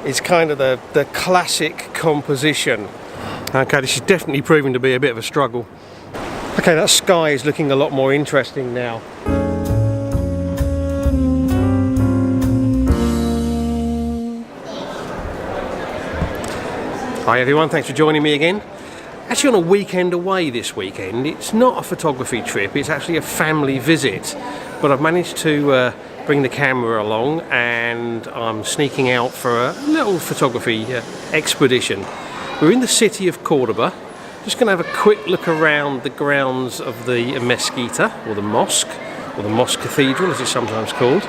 is kind of the classic composition. Okay, this is definitely proving to be a bit of a struggle. Okay, that sky is looking a lot more interesting now. Hi everyone, thanks for joining me again. Actually on a weekend away this weekend. It's not a photography trip, it's actually a family visit. But I've managed to bring the camera along and I'm sneaking out for a little photography expedition. We're in the city of Cordoba. Just going to have a quick look around the grounds of the Mezquita, or the Mosque Cathedral as it's sometimes called.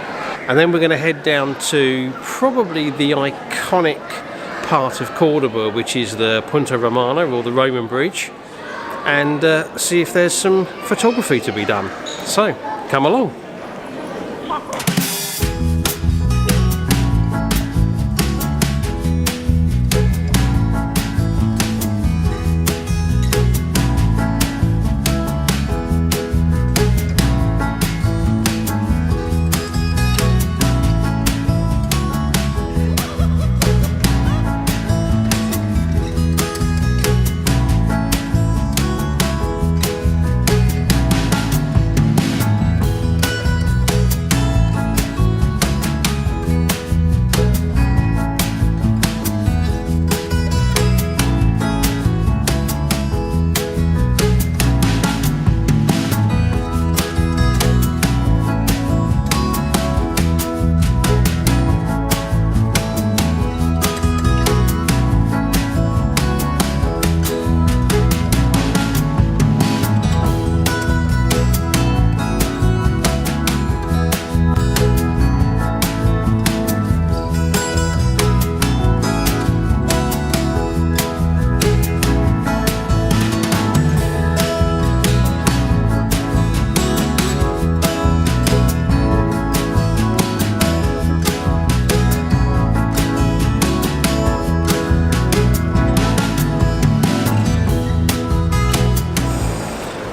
And then we're going to head down to probably the iconic part of Cordoba, which is the Puente Romano, or the Roman bridge, and see if there's some photography to be done. So, come along.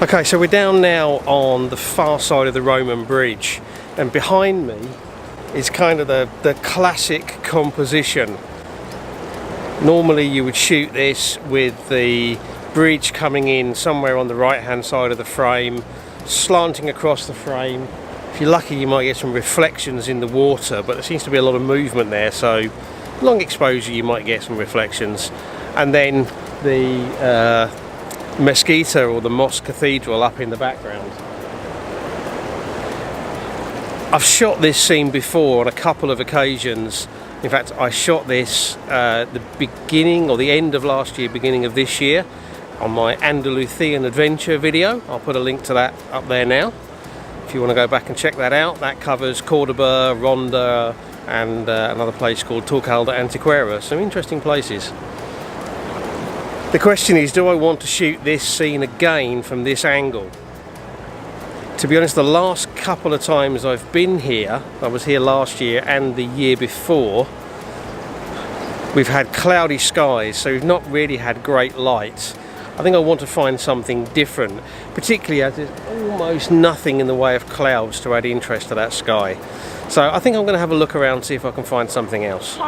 Okay, so we're down now on the far side of the Roman bridge, and behind me is kind of the classic composition. Normally you would shoot this with the bridge coming in somewhere on the right hand side of the frame, slanting across the frame. If you're lucky you might get some reflections in the water, but there seems to be a lot of movement there, so long exposure you might get some reflections. And then the Mesquita, or the Mosque Cathedral, up in the background. I've shot this scene before on a couple of occasions. In fact, I shot this the beginning or the end of last year, beginning of this year, on my Andalucian adventure video. I'll put a link to that up there now if you want to go back and check that out. That covers Cordoba, Ronda, and another place called Torcal de Antequera. Some interesting places. The question is, do I want to shoot this scene again from this angle? To be honest, the last couple of times I've been here, I was here last year and the year before, we've had cloudy skies, so we've not really had great light. I think I want to find something different, particularly as there's almost nothing in the way of clouds to add interest to that sky. So I think I'm going to have a look around, see if I can find something else.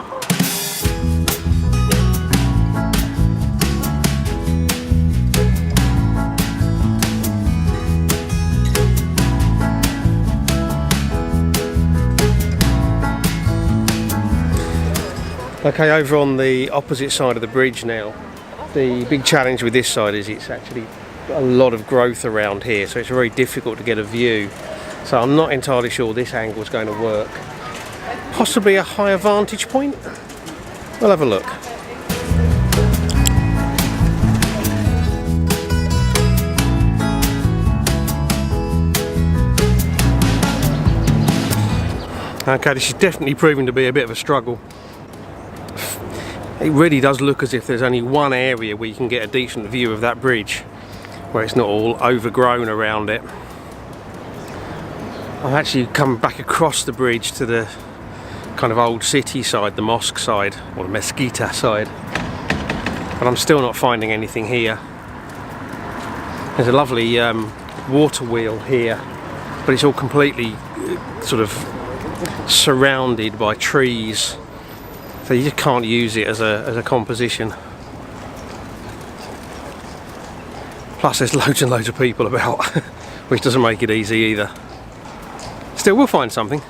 Okay, over on the opposite side of the bridge now. The big challenge with this side is it's actually got a lot of growth around here, so it's very difficult to get a view. So I'm not entirely sure this angle is going to work. Possibly a higher vantage point? We'll have a look. Okay, this is definitely proving to be a bit of a struggle. It really does look as if there's only one area where you can get a decent view of that bridge, where it's not all overgrown around it. I've actually come back across the bridge to the kind of old city side, the mosque side, or the Mesquita side, but I'm still not finding anything here. There's a lovely water wheel here, but it's all completely sort of surrounded by trees. So you just can't use it as a composition. Plus there's loads and loads of people about, which doesn't make it easy either. Still, we'll find something.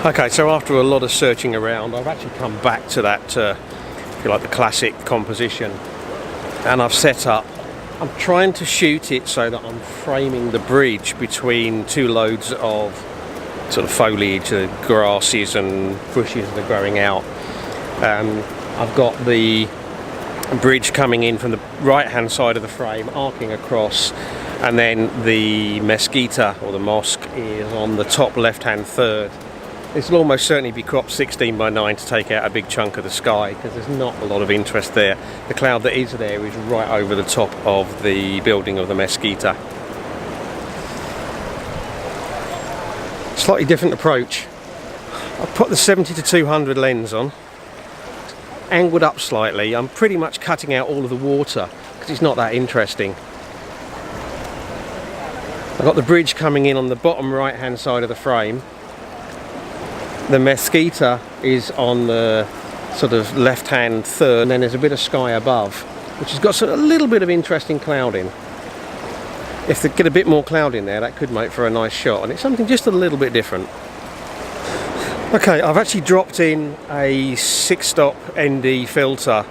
Okay, so after a lot of searching around, I've actually come back to that, if you like, the classic composition, and I've set up. I'm trying to shoot it so that I'm framing the bridge between two loads of sort of foliage, grasses and bushes that are growing out. I've got the bridge coming in from the right-hand side of the frame, arcing across, and then the Mesquita, or the mosque, is on the top left-hand third. This will almost certainly be cropped 16 by 9 to take out a big chunk of the sky, because there's not a lot of interest there. The cloud that is there is right over the top of the building of the Mesquita. Slightly different approach. I've put the 70-200 lens on, angled up slightly. I'm pretty much cutting out all of the water because it's not that interesting. I've got the bridge coming in on the bottom right hand side of the frame. The Mesquita is on the sort of left hand third, and then there's a bit of sky above, which has got sort of a little bit of interesting clouding. If they get a bit more cloud in there, that could make for a nice shot, and it's something just a little bit different. Okay, I've actually dropped in a 6-stop ND filter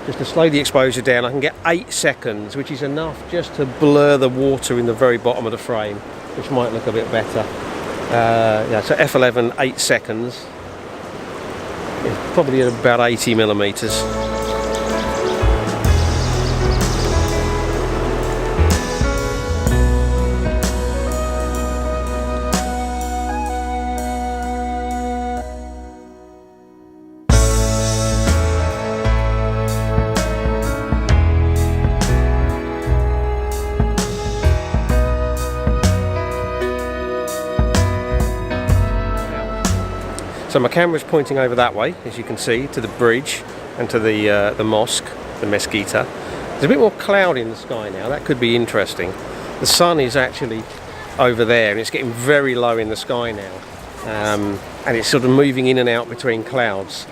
just to slow the exposure down. I can get 8 seconds, which is enough just to blur the water in the very bottom of the frame, which might look a bit better. Yeah, so f11, 8 seconds. It's probably at about 80 millimeters. So my camera's pointing over that way, as you can see, to the bridge and to the mosque, the Mesquita. There's a bit more cloud in the sky now. That could be interesting. The sun is actually over there, and it's getting very low in the sky now, and it's sort of moving in and out between clouds.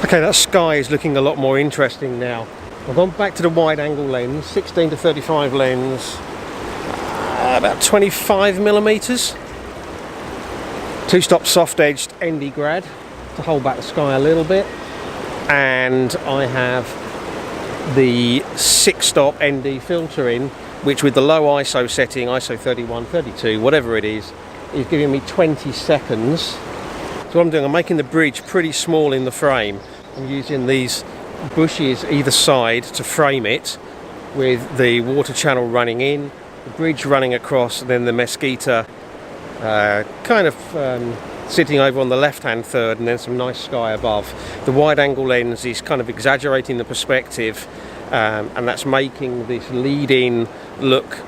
Okay, that sky is looking a lot more interesting now. I've gone back to the wide-angle lens, 16-35 lens, about 25 millimeters. 2-stop soft-edged ND grad to hold back the sky a little bit, and I have the 6-stop ND filter in, which with the low ISO setting, ISO 31, 32, whatever it is giving me 20 seconds. So what I'm doing, I'm making the bridge pretty small in the frame. I'm using these bushes either side to frame it, with the water channel running in, the bridge running across, and then the Mesquita kind of sitting over on the left hand third, and then some nice sky above. The wide angle lens is kind of exaggerating the perspective, and that's making this lead in look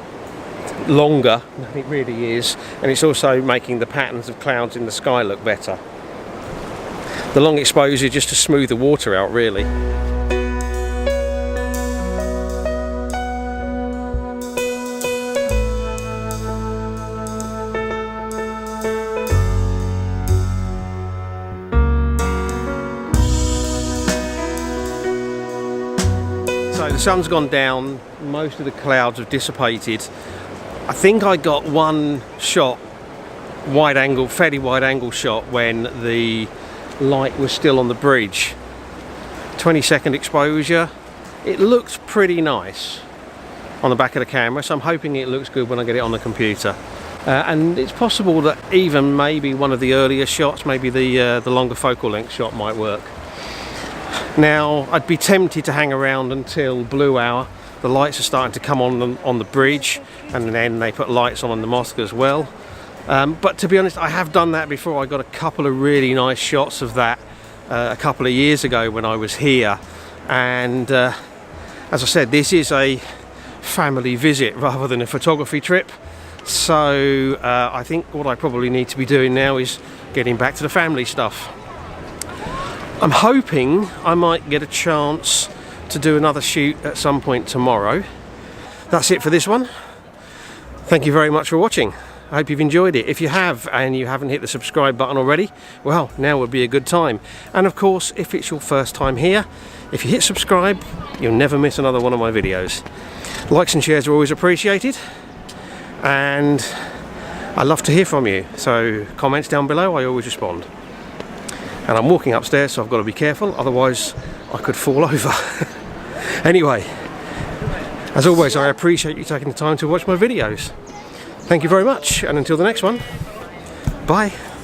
longer than it really is, and it's also making the patterns of clouds in the sky look better. The long exposure just to smooth the water out, really. So the sun's gone down, most of the clouds have dissipated. I think I got one shot, wide angle, fairly wide angle shot, when the light was still on the bridge. 20-second exposure. It looked pretty nice on the back of the camera, so I'm hoping it looks good when I get it on the computer. And it's possible that even maybe one of the earlier shots, maybe the longer focal length shot might work. Now, I'd be tempted to hang around until blue hour, the lights are starting to come on the bridge, and then they put lights on the mosque as well. But to be honest, I have done that before. I got a couple of really nice shots of that a couple of years ago when I was here, and as I said, this is a family visit rather than a photography trip, so I think what I probably need to be doing now is getting back to the family stuff. I'm hoping I might get a chance to do another shoot at some point tomorrow. That's it for this one. Thank you very much for watching. I hope you've enjoyed it. If you have and you haven't hit the subscribe button already, well, now would be a good time. And of course, if it's your first time here, if you hit subscribe, you'll never miss another one of my videos. Likes and shares are always appreciated, and I love to hear from you, so comments down below, I always respond. And I'm walking upstairs, so I've got to be careful, otherwise I could fall over. Anyway, as always, I appreciate you taking the time to watch my videos. Thank you very much, and until the next one, bye.